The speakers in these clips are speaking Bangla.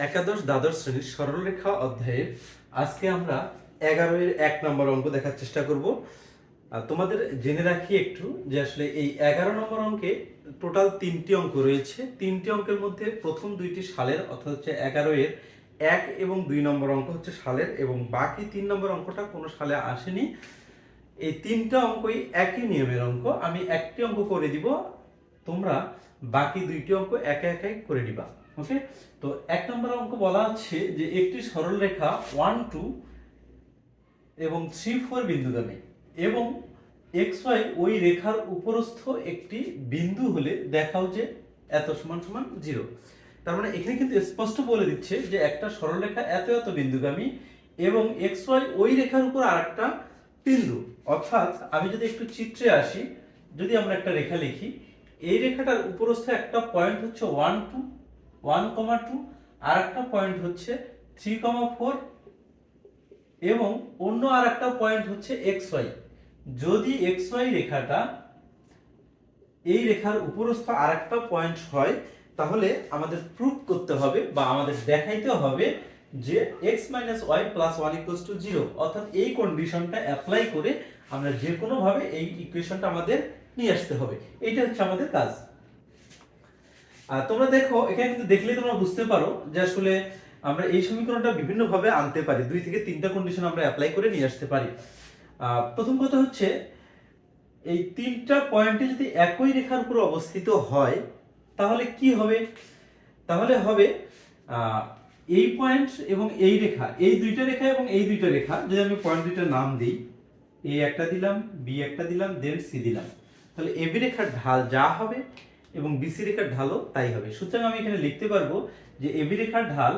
একাদশ দ্বাদশ শ্রেণীর সরলরেখা অধ্যায়ের আজকে আমরা 11 এর 1 নম্বর অঙ্ক দেখার চেষ্টা করব। তোমাদের জেনে রাখি একটু যে আসলে এই 11 নম্বর অঙ্কে টোটাল 3টি অঙ্ক রয়েছে। 3টি অঙ্কের মধ্যে প্রথম দুইটি সালের, অর্থাৎ হচ্ছে 11 এর 1 এবং 2 নম্বর অঙ্ক হচ্ছে সালের, এবং বাকি 3 নম্বর অঙ্কটা কোনো সালে আসেনি। এই 3টা অঙ্কই একই নিয়মের অঙ্ক। আমি একটি অঙ্ক করে দিব, তোমরা বাকি 2টি অঙ্ক একা একাই করে নিবা। ওকে, তো 1 নম্বর অঙ্ক বলা আছে যে একটি সরলরেখা 1 2 এবং 3 4 বিন্দুগামী এবং xy ওই রেখার উপরস্থ একটি বিন্দু হলে দেখাও যে এত সমান সমান 0। তার মানে এখানে কিন্তু স্পষ্ট বলে দিচ্ছে যে একটা সরলরেখা এত এত বিন্দুগামী এবং xy ওই রেখার উপর আরেকটা বিন্দু। অর্থাৎ আমি যদি একটু চিত্রে আসি, যদি আমরা একটা রেখা লিখি, এই রেখাটার উপরস্থ একটা পয়েন্ট হচ্ছে 1 2 1,2, আর একটা পয়েন্ট হচ্ছে 3,4 এবং অন্য আর একটা পয়েন্ট হচ্ছে xy। যদি xy রেখাটা এই রেখার উপরস্থ আরেকটা পয়েন্ট হয়, তাহলে আমাদের প্রুফ করতে হবে বা আমাদের দেখাইতে হবে যে x - y + 1 = 0। অর্থাৎ এই কন্ডিশনটা অ্যাপ্লাই করে আমরা যে কোনো ভাবে এই ইকুয়েশনটা আমাদের নিয়ে আসতে হবে। এইটা হচ্ছে আমাদের কাজ। তোমরা দেখো, এখানে কিন্তু দেখলেই তোমরা বুঝতে পারো যে আসলে আমরা এই সমীকরণটা বিভিন্ন ভাবে আনতে পারি। 2 থেকে 3টা কন্ডিশন আমরা অ্যাপ্লাই করে নিয়ে আসতে পারি। প্রথম কথা হচ্ছে, এই 3টা পয়েন্টে যদি একই রেখার উপর অবস্থিত হয় তাহলে কি হবে? তাহলে হবে এই পয়েন্ট এবং এই রেখা, এই দুইটা রেখা এবং এই দুইটা রেখা, যদি আমি পয়েন্ট দুইটার নাম দিই, এ একটা দিলাম, বি একটা দিলাম, দেন সি দিলাম, তাহলে এবি রেখার ঢাল যা হবে এবং বিসি রেখার ঢালও তাই হবে। সুতরাং আমি এখানে লিখতে পারবো যে এবি রেখার ঢাল,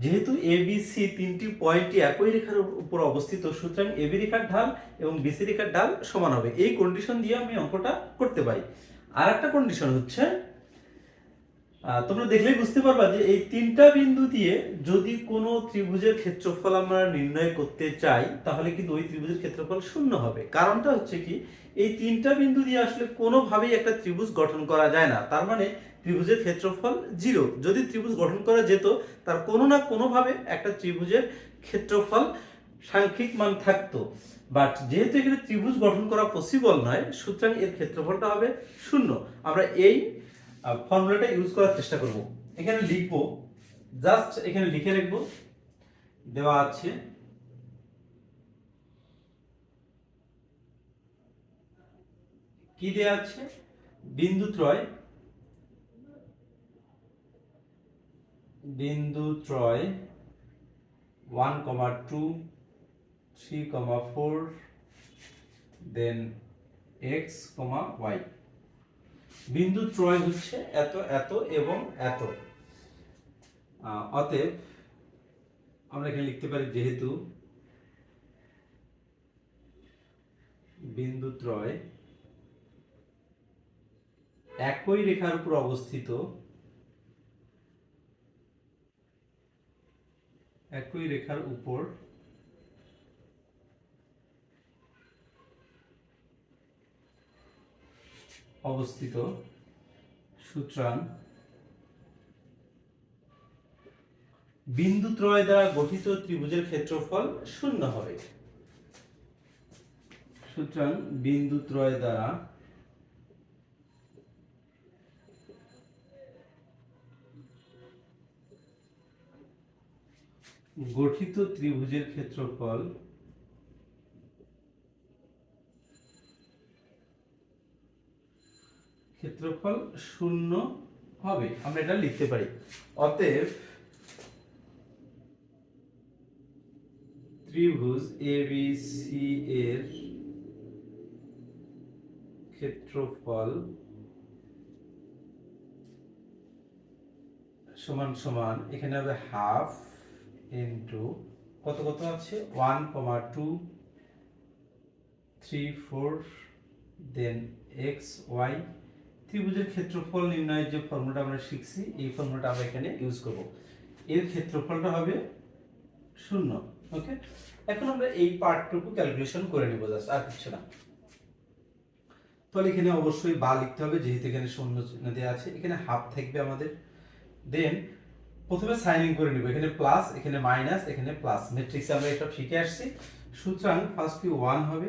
যেহেতু এ বি সি 3টি পয়েন্টই একই রেখার উপর অবস্থিত, সুতরাং এবি রেখার ঢাল এবং বিসি রেখার ঢাল সমান হবে। এই কন্ডিশন দিয়ে আমি অঙ্কটা করতে পারি। আর একটা কন্ডিশন হচ্ছে, তোমরা দেখলেই বুঝতে পারবা যে এই 3টা বিন্দু দিয়ে যদি কোনো ত্রিভুজের ক্ষেত্রফল আমরা নির্ণয় করতে চাই, তাহলে কিন্তু ওই ত্রিভুজের ক্ষেত্রফল 0 হবে। কারণটা হচ্ছে কি, এই 3টা বিন্দু দিয়ে আসলে কোনোভাবেই একটা ত্রিভুজ গঠন করা যায় না। তার মানে ত্রিভুজের ক্ষেত্রফল 0। যদি ত্রিভুজ গঠন করা যেত, তার কোনো না কোনোভাবে একটা ত্রিভুজের ক্ষেত্রফল সাংখ্যিক মান থাকতো। বাট যেহেতু এখানে ত্রিভুজ গঠন করা পসিবল নয়, সুতরাং এর ক্ষেত্রফলটা হবে 0। আমরা এই ফর্মুলাটা ইউজ করার চেষ্টা করব। এখানে লিখব, জাস্ট এখানে লিখে রাখব, দেওয়া আছে কি দেওয়া আছে, বিন্দুত্রয় 1,2 3,4 দেন x, y। বিন্দু ত্রয় হচ্ছে এত এত এবং এত। অতএব আমরা এখানে লিখতে পারি, যেহেতু বিন্দু ত্রয় একই রেখার উপর অবস্থিত, একই রেখার উপর অবস্থিত, সুতরাং বিন্দুত্রয় দ্বারা গঠিত ত্রিভুজের ক্ষেত্রফল 0 হবে। সুতরাং বিন্দুত্রয় দ্বারা গঠিত ত্রিভুজের ক্ষেত্রফল ক্ষেত্রফল 0 হবে। আমরা এটা লিখতে পারি। অতএব ত্রিভুজ ABC এর ক্ষেত্রফল সমান সমান, এখানে হবে হাফ ইনটু কত কত আছে, 1,2 3 4 দেন x y। ত্রিভুজের ক্ষেত্রফল নির্ণয়ের যে ফর্মুলাটা আমরা শিখছি, এই ফর্মুলাটা আমরা এখানে ইউজ করব। এর ক্ষেত্রফলটা হবে 0। ওকে, এখন আমরা এই পার্টটুকু ক্যালকুলেশন করে নেব, জাস্ট আর কিছু না। তাহলে এখানে অবশ্যই বা লিখতে হবে, যেহেতু এখানে শূন্য চিহ্ন দেওয়া আছে, এখানে হাফ থাকবে আমাদের। দেন প্রথমে সাইন ইন করে নিব, এখানে প্লাস, এখানে মাইনাস, এখানে প্লাস, ম্যাট্রিক্সে আমরা এটা শিখে আসছি। সুতরাং ফার্স্ট কি 1 হবে,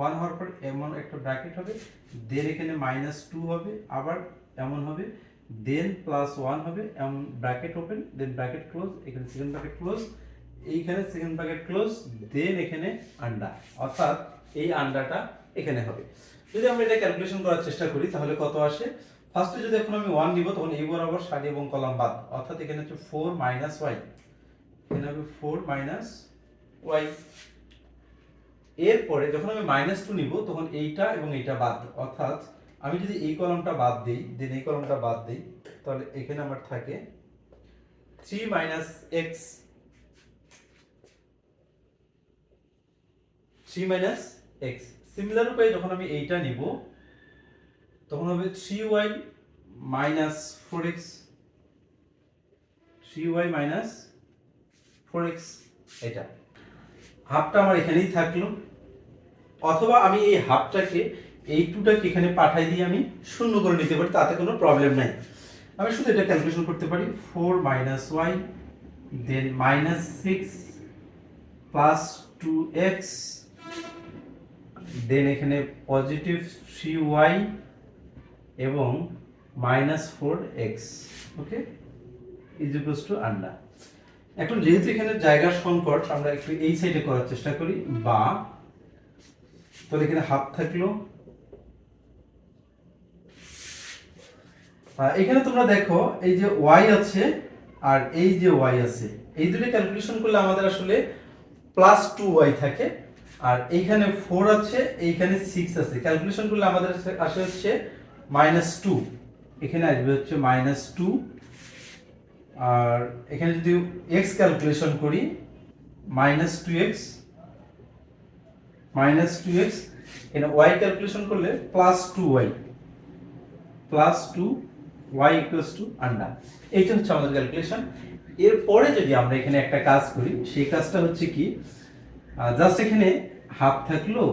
1 হওয়ার পর এমন একটা ব্র্যাকেট হবে, দেন এখানে -2 হবে, আবার এমন হবে, দেন +1 হবে, এমন ব্র্যাকেট ওপেন, দেন ব্র্যাকেট ক্লোজ, এখানে সেকেন্ড ব্র্যাকেট ক্লোজ, এইখানে সেকেন্ড ব্র্যাকেট ক্লোজ, দেন এখানে আন্ডার, অর্থাৎ এই আন্ডারটা এখানে হবে। যদি আমরা এটা ক্যালকুলেশন করার চেষ্টা করি তাহলে কত আসে? ফার্স্টে যদি এখন আমি 1 নিব তখন এই বরাবর সারি এবং কলাম বাদ, অর্থাৎ এখানে হচ্ছে 4 - y, এখানে হবে 4 - y। এরপরে যখন আমি -2 নিব তখন এইটা এবং এইটা বাদ, অর্থাৎ আমি যদি এই কলামটা বাদ দেই, দেন এই কলামটা বাদ দেই, তাহলে এখানে আমার থাকে 3 - x, 3 - x। সিমিলার উপায়ে যখন আমি এইটা নিব তখন হবে 3y - 4x, 3y - 4x, এটা হাফটা আমার এখানেই থাকলো। অথবা আমি এই হাফটাকে, এই টুটাকে এখানে পাঠাই দিয়ে আমি শূন্য করে নিতে পারি, তাতে কোনো প্রবলেম নাই। আমি শুধু এটা ক্যালকুলেশন করতে পারি, 4 - y, দেন -6 + 2x, দেন এখানে পজিটিভ 3y এবং -4x, okay, is equals to under. এখন যেহেতু এখানে জায়গার সংকট, আমরা একটু এই সাইডে করার চেষ্টা করি, বা তাহলে এখানে হাফ থাকলো। এখানে তোমরা দেখো এই যে y আছে আর এই যে y আছে, এই দুটো ক্যালকুলেশন করলে আমাদের আসলে +2y থাকে, আর এইখানে 4 আছে, এইখানে 6 আছে, ক্যালকুলেশন করলে আমাদের আসে হচ্ছে -2, এখানে আসবে হচ্ছে -2, আর এখানে যদি x ক্যালকুলেশন করি -2x, এখানে y ক্যালকুলেশন করলে +2y, +2y equals to under. এইটা হচ্ছে আমাদের ক্যালকুলেশন। এরপরে যদি আমরা এখানে একটা কাজ করি, সেই কাজটা হচ্ছে কি, জাস্ট এখানে হাফ থাকলো,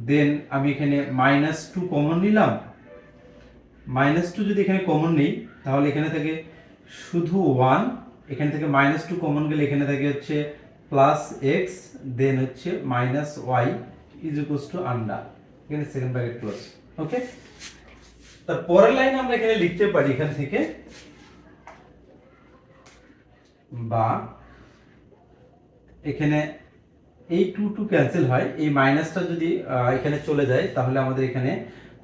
দেন আমি এখানে -2 কমন নিলাম, -2 যদি এখানে কমন নেই তাহলে এখানে থাকে শুধু 1, এখান থেকে -2 কমন গেলে এখানে থাকে হচ্ছে +x, দেন হচ্ছে -y is equals to under, এখানে সেকেন্ড ব্র্যাকেট ক্লোজ, ওকে। তার পরের লাইনে আমরা এখানে লিখতে পারি এখান থেকে, বা এখানে এই 2 ক্যান্সেল হয়, এই মাইনাসটা যদি এখানে চলে যায় তাহলে আমাদের এখানে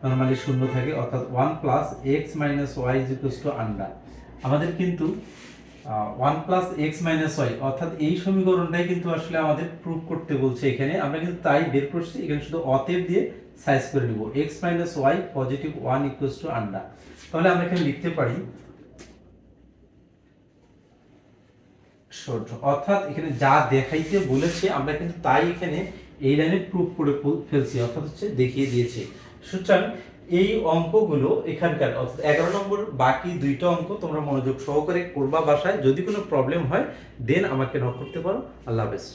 নরমালি শূন্য থাকে, অর্থাৎ 1 + x - y is equals to under. আমাদের কিন্তু 1 + x - y, অর্থাৎ এই সমীকরণটাই কিন্তু আসলে আমাদের প্রুফ করতে বলছে এখানে, আমরা কিন্তু তাই বের করছি, এখানে শুধু অতএব দিয়ে সাইজ করে নিব, x - y positive 1 equals to under. তাহলে আমরা এখানে লিখতে পারি, অর্থাৎ এখানে যা দেখাইতে বলেছে আমরা কিন্তু তাই এখানে এই লাইনে প্রুফ করে ফেলছি, অর্থাৎ হচ্ছে দেখিয়ে দিয়েছে। সুতরাং এই অঙ্কগুলো এখানকার, অর্থাৎ 11 নম্বর বাকি দুইটা অঙ্ক তোমরা মনোযোগ সহকারে করবা বাসায়। যদি কোনো প্রবলেম হয় দেন আমাকে নক করতে পারো। আল্লাহ হাফেজ।